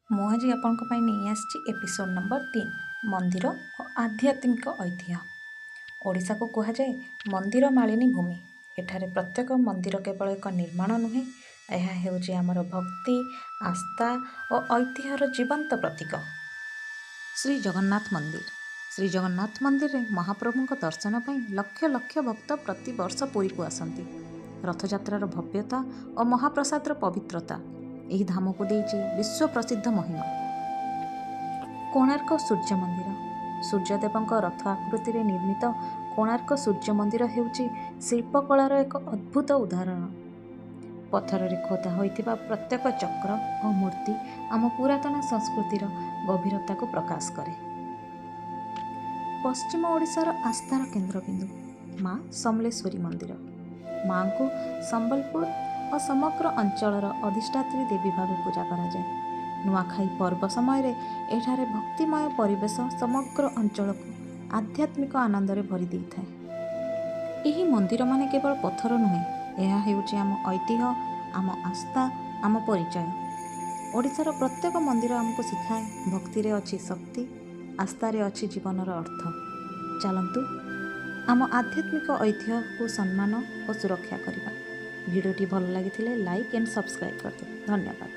ମୁଁ ଆଜି ଆପଣଙ୍କ ପାଇଁ ନେଇ ଆସିଛି ଏପିସୋଡ଼ ନମ୍ବର 3 ମନ୍ଦିର ଓ ଆଧ୍ୟାତ୍ମିକ ଐତିହ୍ୟ। ଓଡ଼ିଶାକୁ କୁହାଯାଏ ମନ୍ଦିର ମାଳିନୀ ଭୂମି। ଏଠାରେ ପ୍ରତ୍ୟେକ ମନ୍ଦିର କେବଳ ଏକ ନିର୍ମାଣ ନୁହେଁ, ଏହା ହେଉଛି ଆମର ଭକ୍ତି, ଆସ୍ଥା ଓ ଐତିହ୍ୟର ଜୀବନ୍ତ ପ୍ରତୀକ। ଶ୍ରୀ ଜଗନ୍ନାଥ ମନ୍ଦିର। ଶ୍ରୀ ଜଗନ୍ନାଥ ମନ୍ଦିରରେ ମହାପ୍ରଭୁଙ୍କ ଦର୍ଶନ ପାଇଁ ଲକ୍ଷ ଲକ୍ଷ ଭକ୍ତ ପ୍ରତିବର୍ଷ ପୁରୀକୁ ଆସନ୍ତି। ରଥଯାତ୍ରାର ଭବ୍ୟତା ଓ ମହାପ୍ରସାଦର ପବିତ୍ରତା ଏହି ଧାମକୁ ଦେଇଛି ବିଶ୍ୱ ପ୍ରସିଦ୍ଧ ମହିମା। କୋଣାର୍କ ସୂର୍ଯ୍ୟ ମନ୍ଦିର। ସୂର୍ଯ୍ୟଦେବଙ୍କ ରଥ ଆକୃତିରେ ନିର୍ମିତ କୋଣାର୍କ ସୂର୍ଯ୍ୟ ମନ୍ଦିର ହେଉଛି ଶିଳ୍ପକଳାର ଏକ ଅଦ୍ଭୁତ ଉଦାହରଣ। ପଥରରେ ଖୋଦା ହୋଇଥିବା ପ୍ରତ୍ୟେକ ଚକ୍ର ଓ ମୂର୍ତ୍ତି ଆମ ପୁରାତନ ସଂସ୍କୃତିର ଗଭୀରତାକୁ ପ୍ରକାଶ କରେ। ପଶ୍ଚିମ ଓଡ଼ିଶାର ଆସ୍ଥାର କେନ୍ଦ୍ରବିନ୍ଦୁ ମା ସମଲେଶ୍ୱରୀ ମନ୍ଦିର। ମାଙ୍କୁ ସମ୍ବଲପୁର ଓ ସମଗ୍ର ଅଞ୍ଚଳର ଅଧିଷ୍ଠାତ୍ରୀ ଦେବୀ ଭାବେ ପୂଜା କରାଯାଏ। ନୂଆଖାଇ ପର୍ବ ସମୟରେ ଏଠାରେ ଭକ୍ତିମୟ ପରିବେଶ ସମଗ୍ର ଅଞ୍ଚଳକୁ ଆଧ୍ୟାତ୍ମିକ ଆନନ୍ଦରେ ଭରି ଦେଇଥାଏ। ଏହି ମନ୍ଦିରମାନେ କେବଳ ପଥର ନୁହେଁ, ଏହା ହେଉଛି ଆମ ଐତିହ୍ୟ, ଆମ ଆସ୍ଥା, ଆମ ପରିଚୟ। ଓଡ଼ିଶାର ପ୍ରତ୍ୟେକ ମନ୍ଦିର ଆମକୁ ଶିଖାଏ ଭକ୍ତିରେ ଅଛି ଶକ୍ତି, ଆସ୍ଥାରେ ଅଛି ଜୀବନର ଅର୍ଥ। ଚାଲନ୍ତୁ ଆମ ଆଧ୍ୟାତ୍ମିକ ଐତିହ୍ୟକୁ ସମ୍ମାନ ଓ ସୁରକ୍ଷା କରିବା। ଭିଡ଼ିଓଟି ଭଲ ଲାଗିଥିଲେ ଲାଇକ୍ ଆଣ୍ଡ ସବସ୍କ୍ରାଇବ୍ କରିଦେବେ। ଧନ୍ୟବାଦ।